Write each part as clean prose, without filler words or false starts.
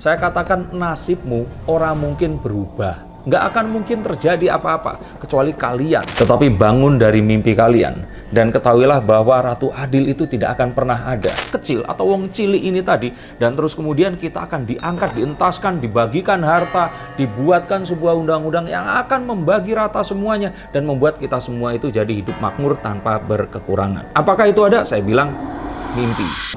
Saya katakan nasibmu ora mungkin berubah. Nggak akan mungkin terjadi apa-apa kecuali kalian tetapi bangun dari mimpi kalian dan ketahuilah bahwa Ratu Adil itu tidak akan pernah ada. Kecil atau wong cili ini tadi, dan terus kemudian kita akan diangkat, dientaskan, dibagikan harta, dibuatkan sebuah undang-undang yang akan membagi rata semuanya dan membuat kita semua itu jadi hidup makmur tanpa berkekurangan. Apakah itu ada? Saya bilang mimpi.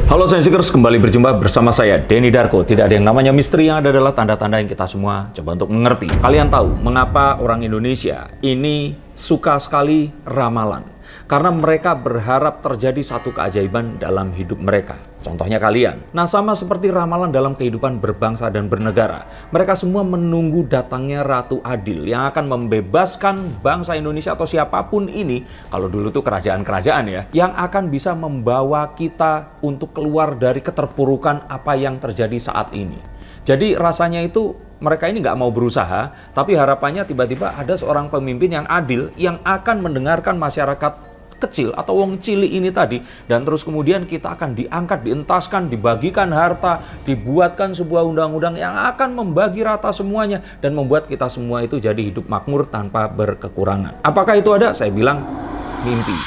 Halo Sensikers, kembali berjumpa bersama saya Denny Darko. Tidak ada yang namanya misteri, yang ada adalah tanda-tanda yang kita semua coba untuk mengerti. Kalian tahu mengapa orang Indonesia ini suka sekali ramalan? Karena mereka berharap terjadi satu keajaiban dalam hidup mereka. Contohnya kalian. Nah, sama seperti ramalan dalam kehidupan berbangsa dan bernegara. Mereka semua menunggu datangnya Ratu Adil yang akan membebaskan bangsa Indonesia atau siapapun ini. Kalau dulu tuh kerajaan-kerajaan ya. Yang akan bisa membawa kita untuk keluar dari keterpurukan apa yang terjadi saat ini. Jadi rasanya itu mereka ini nggak mau berusaha, tapi harapannya tiba-tiba ada seorang pemimpin yang adil yang akan mendengarkan masyarakat kecil atau wong cili ini tadi, dan terus kemudian kita akan diangkat, dientaskan, dibagikan harta, dibuatkan sebuah undang-undang yang akan membagi rata semuanya dan membuat kita semua itu jadi hidup makmur tanpa berkekurangan. Apakah itu ada? Saya bilang mimpi.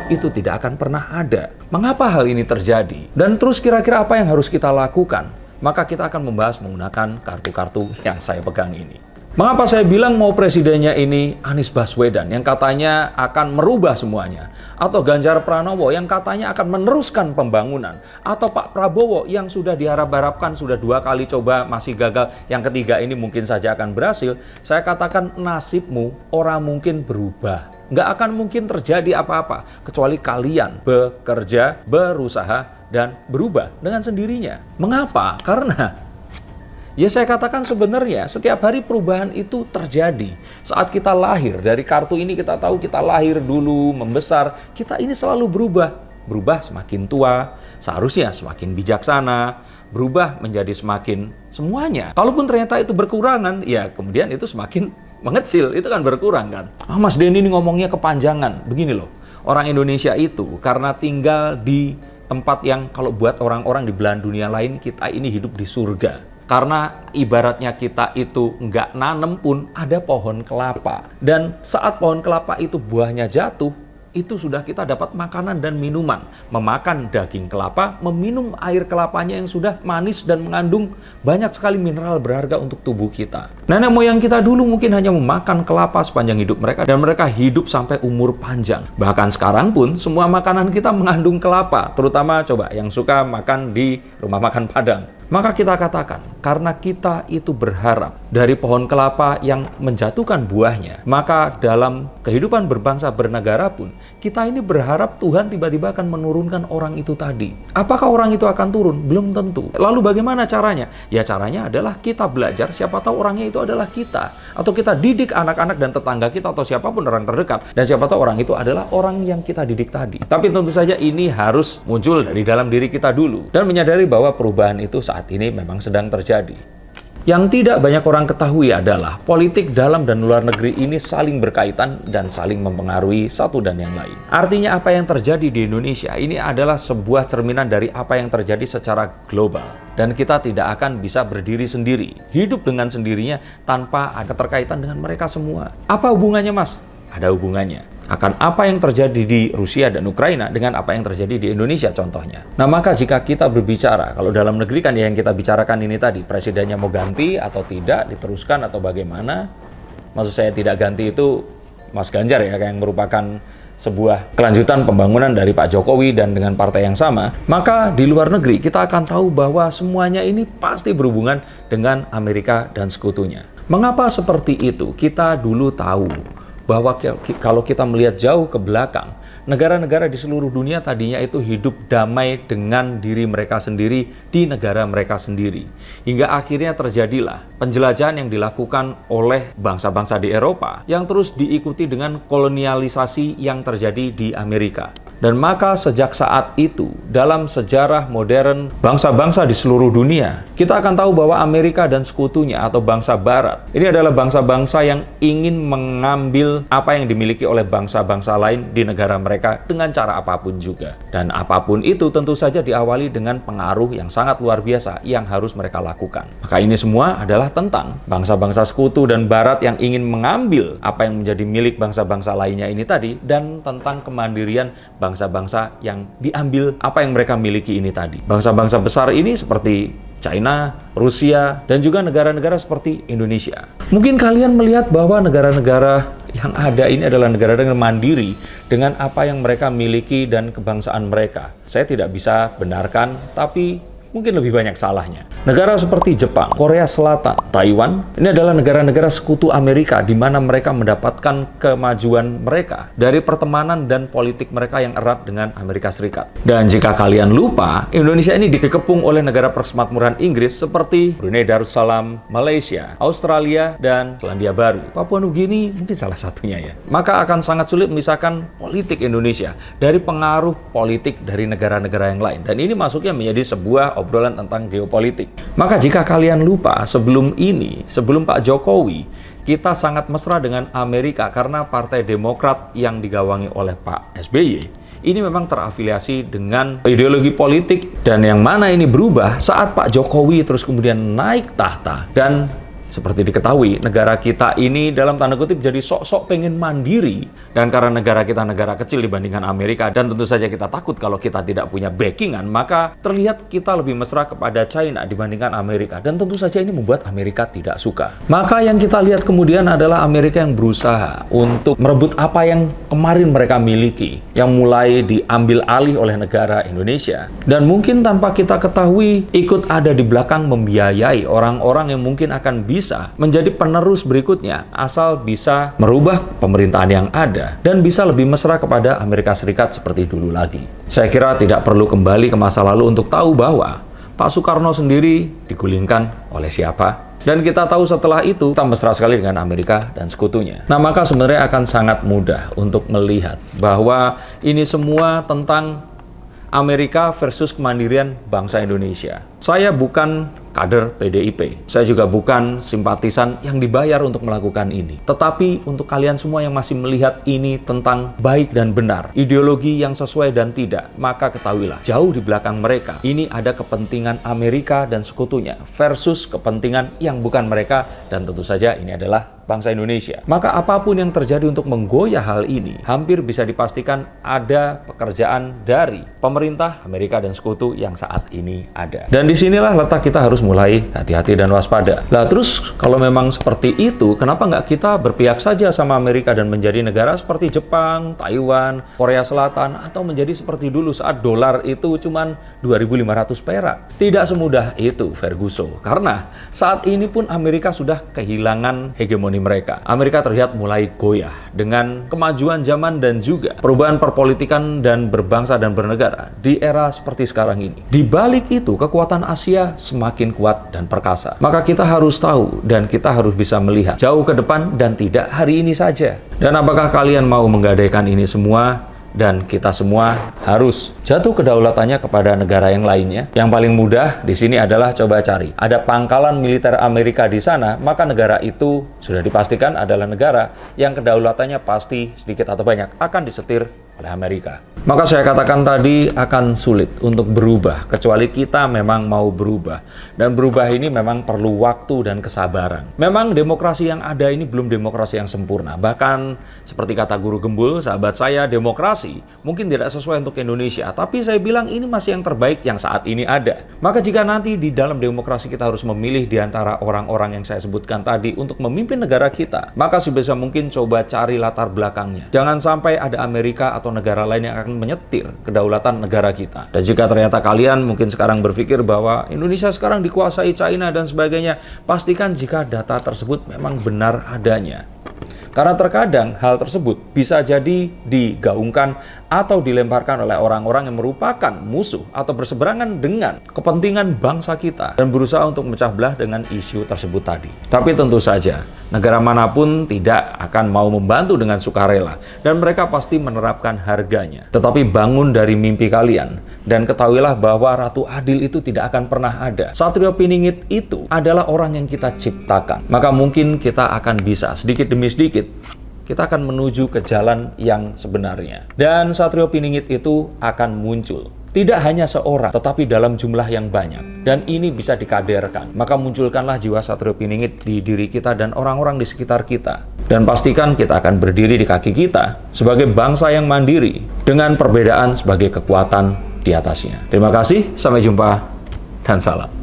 Itu tidak akan pernah ada. Mengapa hal ini terjadi? Dan terus kira-kira apa yang harus kita lakukan? Maka kita akan membahas menggunakan kartu-kartu yang saya pegang ini. Mengapa saya bilang mau presidennya ini Anies Baswedan yang katanya akan merubah semuanya? Atau Ganjar Pranowo yang katanya akan meneruskan pembangunan? Atau Pak Prabowo yang sudah diharap-harapkan sudah 2 kali coba masih gagal, yang ketiga ini mungkin saja akan berhasil? Saya katakan nasibmu ora mungkin berubah. Nggak akan mungkin terjadi apa-apa kecuali kalian bekerja, berusaha, dan berubah dengan sendirinya. Mengapa? Karena ya saya katakan sebenarnya setiap hari perubahan itu terjadi. Saat kita lahir, dari kartu ini kita tahu kita lahir dulu, membesar, kita ini selalu berubah. Berubah semakin tua, seharusnya semakin bijaksana, berubah menjadi semakin semuanya. Kalaupun ternyata itu berkurangan, ya kemudian itu semakin mengecil, itu kan berkurang kan. Mas Denny ini ngomongnya kepanjangan. Begini loh, orang Indonesia itu karena tinggal di tempat yang kalau buat orang-orang di belahan dunia lain, kita ini hidup di surga. Karena ibaratnya kita itu nggak nanem pun ada pohon kelapa. Dan saat pohon kelapa itu buahnya jatuh, itu sudah kita dapat makanan dan minuman. Memakan daging kelapa, meminum air kelapanya yang sudah manis dan mengandung banyak sekali mineral berharga untuk tubuh kita. Nenek moyang kita dulu mungkin hanya memakan kelapa sepanjang hidup mereka, dan mereka hidup sampai umur panjang. Bahkan sekarang pun semua makanan kita mengandung kelapa, terutama coba yang suka makan di rumah makan Padang. Maka kita katakan, karena kita itu berharap dari pohon kelapa yang menjatuhkan buahnya, maka dalam kehidupan berbangsa bernegara pun, kita ini berharap Tuhan tiba-tiba akan menurunkan orang itu tadi. Apakah orang itu akan turun? Belum tentu. Lalu bagaimana caranya? Ya caranya adalah kita belajar, siapa tahu orangnya itu adalah kita. Atau kita didik anak-anak dan tetangga kita atau siapapun orang terdekat. Dan siapa tahu orang itu adalah orang yang kita didik tadi. Tapi tentu saja ini harus muncul dari dalam diri kita dulu. Dan menyadari bahwa perubahan itu saat ini memang sedang terjadi. Yang tidak banyak orang ketahui adalah politik dalam dan luar negeri ini saling berkaitan dan saling mempengaruhi satu dan yang lain. Artinya apa yang terjadi di Indonesia ini adalah sebuah cerminan dari apa yang terjadi secara global. Dan kita tidak akan bisa berdiri sendiri, hidup dengan sendirinya tanpa ada keterkaitan dengan mereka semua. Apa hubungannya, Mas? Ada hubungannya. Akan apa yang terjadi di Rusia dan Ukraina dengan apa yang terjadi di Indonesia contohnya. Nah maka jika kita berbicara, kalau dalam negeri kan yang kita bicarakan ini tadi, presidennya mau ganti atau tidak, diteruskan atau bagaimana. Maksud saya tidak ganti itu Mas Ganjar ya, yang merupakan sebuah kelanjutan pembangunan dari Pak Jokowi dan dengan partai yang sama. Maka di luar negeri kita akan tahu bahwa semuanya ini pasti berhubungan dengan Amerika dan sekutunya. Mengapa seperti itu? Kita dulu tahu bahwa kalau kita melihat jauh ke belakang, negara-negara di seluruh dunia tadinya itu hidup damai dengan diri mereka sendiri di negara mereka sendiri. Hingga akhirnya terjadilah penjelajahan yang dilakukan oleh bangsa-bangsa di Eropa yang terus diikuti dengan kolonialisasi yang terjadi di Amerika. Dan maka sejak saat itu, dalam sejarah modern bangsa-bangsa di seluruh dunia, kita akan tahu bahwa Amerika dan sekutunya atau bangsa Barat, ini adalah bangsa-bangsa yang ingin mengambil apa yang dimiliki oleh bangsa-bangsa lain di negara mereka dengan cara apapun juga. Dan apapun itu tentu saja diawali dengan pengaruh yang sangat luar biasa yang harus mereka lakukan. Maka ini semua adalah tentang bangsa-bangsa sekutu dan Barat yang ingin mengambil apa yang menjadi milik bangsa-bangsa lainnya ini tadi, dan tentang kemandirian bangsa-bangsa yang diambil apa yang mereka miliki ini tadi. Bangsa-bangsa besar ini seperti China, Rusia, dan juga negara-negara seperti Indonesia. Mungkin kalian melihat bahwa negara-negara yang ada ini adalah negara-negara mandiri dengan apa yang mereka miliki dan kebangsaan mereka. Saya tidak bisa benarkan, tapi mungkin lebih banyak salahnya. Negara seperti Jepang, Korea Selatan, Taiwan, ini adalah negara-negara sekutu Amerika di mana mereka mendapatkan kemajuan mereka dari pertemanan dan politik mereka yang erat dengan Amerika Serikat. Dan jika kalian lupa, Indonesia ini dikepung oleh negara persemakmuran Inggris seperti Brunei Darussalam, Malaysia, Australia, dan Selandia Baru. Papua Nugini mungkin salah satunya ya. Maka akan sangat sulit memisahkan politik Indonesia dari pengaruh politik dari negara-negara yang lain. Dan ini masuknya menjadi sebuah obrolan tentang geopolitik. Maka jika kalian lupa, sebelum Pak Jokowi, kita sangat mesra dengan Amerika karena Partai Demokrat yang digawangi oleh Pak SBY ini memang terafiliasi dengan ideologi politik, dan yang mana ini berubah saat Pak Jokowi terus kemudian naik tahta. Dan seperti diketahui, negara kita ini dalam tanda kutip jadi sok-sok pengen mandiri. Dan karena negara kita negara kecil dibandingkan Amerika, dan tentu saja kita takut kalau kita tidak punya backingan, maka terlihat kita lebih mesra kepada China dibandingkan Amerika. Dan tentu saja ini membuat Amerika tidak suka. Maka yang kita lihat kemudian adalah Amerika yang berusaha untuk merebut apa yang kemarin mereka miliki, yang mulai diambil alih oleh negara Indonesia. Dan mungkin tanpa kita ketahui, ikut ada di belakang membiayai orang-orang yang mungkin akan bisa menjadi penerus berikutnya, asal bisa merubah pemerintahan yang ada dan bisa lebih mesra kepada Amerika Serikat seperti dulu lagi. Saya kira tidak perlu kembali ke masa lalu untuk tahu bahwa Pak Soekarno sendiri digulingkan oleh siapa. Dan kita tahu setelah itu kita mesra sekali dengan Amerika dan sekutunya. Nah, maka sebenarnya akan sangat mudah untuk melihat bahwa ini semua tentang Amerika versus kemandirian bangsa Indonesia. Saya bukan kader PDIP. Saya juga bukan simpatisan yang dibayar untuk melakukan ini. Tetapi untuk kalian semua yang masih melihat ini tentang baik dan benar, ideologi yang sesuai dan tidak, maka ketahuilah, jauh di belakang mereka, ini ada kepentingan Amerika dan sekutunya versus kepentingan yang bukan mereka, dan tentu saja ini adalah bangsa Indonesia. Maka apapun yang terjadi untuk menggoyah hal ini, hampir bisa dipastikan ada pekerjaan dari pemerintah Amerika dan sekutu yang saat ini ada. Dan disinilah letak kita harus mulai hati-hati dan waspada. Lah terus kalau memang seperti itu, kenapa nggak kita berpihak saja sama Amerika dan menjadi negara seperti Jepang, Taiwan, Korea Selatan, atau menjadi seperti dulu saat dolar itu cuma 2.500 perak? Tidak semudah itu, Ferguson. Karena saat ini pun Amerika sudah kehilangan hegemoni mereka. Amerika terlihat mulai goyah dengan kemajuan zaman dan juga perubahan perpolitikan dan berbangsa dan bernegara di era seperti sekarang ini. Di balik itu, kekuatan Asia semakin kuat dan perkasa. Maka kita harus tahu dan kita harus bisa melihat jauh ke depan dan tidak hari ini saja. Dan apakah kalian mau menggadaikan ini semua? Dan kita semua harus jatuh kedaulatannya kepada negara yang lainnya. Yang paling mudah di sini adalah coba cari. Ada pangkalan militer Amerika di sana, maka negara itu sudah dipastikan adalah negara yang kedaulatannya pasti sedikit atau banyak akan disetir oleh Amerika. Maka saya katakan tadi akan sulit untuk berubah, kecuali kita memang mau berubah. Dan berubah ini memang perlu waktu dan kesabaran. Memang demokrasi yang ada ini belum demokrasi yang sempurna. Bahkan seperti kata Guru Gembul, sahabat saya, demokrasi mungkin tidak sesuai untuk Indonesia. Tapi saya bilang ini masih yang terbaik yang saat ini ada. Maka jika nanti di dalam demokrasi kita harus memilih di antara orang-orang yang saya sebutkan tadi untuk memimpin negara kita, maka sebisa mungkin coba cari latar belakangnya. Jangan sampai ada Amerika atau negara lain yang akan menyetir kedaulatan negara kita. Dan jika ternyata kalian mungkin sekarang berpikir bahwa Indonesia sekarang dikuasai China dan sebagainya, pastikan jika data tersebut memang benar adanya. Karena terkadang hal tersebut bisa jadi digaungkan atau dilemparkan oleh orang-orang yang merupakan musuh atau berseberangan dengan kepentingan bangsa kita dan berusaha untuk memecah belah dengan isu tersebut tadi. Tapi tentu saja, negara manapun tidak akan mau membantu dengan sukarela dan mereka pasti menerapkan harganya. Tetapi bangun dari mimpi kalian dan ketahuilah bahwa Ratu Adil itu tidak akan pernah ada. Satrio Piningit itu adalah orang yang kita ciptakan. Maka mungkin kita akan bisa sedikit demi sedikit kita akan menuju ke jalan yang sebenarnya. Dan Satrio Piningit itu akan muncul. Tidak hanya seorang, tetapi dalam jumlah yang banyak. Dan ini bisa dikaderkan. Maka munculkanlah jiwa Satrio Piningit di diri kita dan orang-orang di sekitar kita. Dan pastikan kita akan berdiri di kaki kita sebagai bangsa yang mandiri dengan perbedaan sebagai kekuatan di atasnya. Terima kasih, sampai jumpa, dan salam.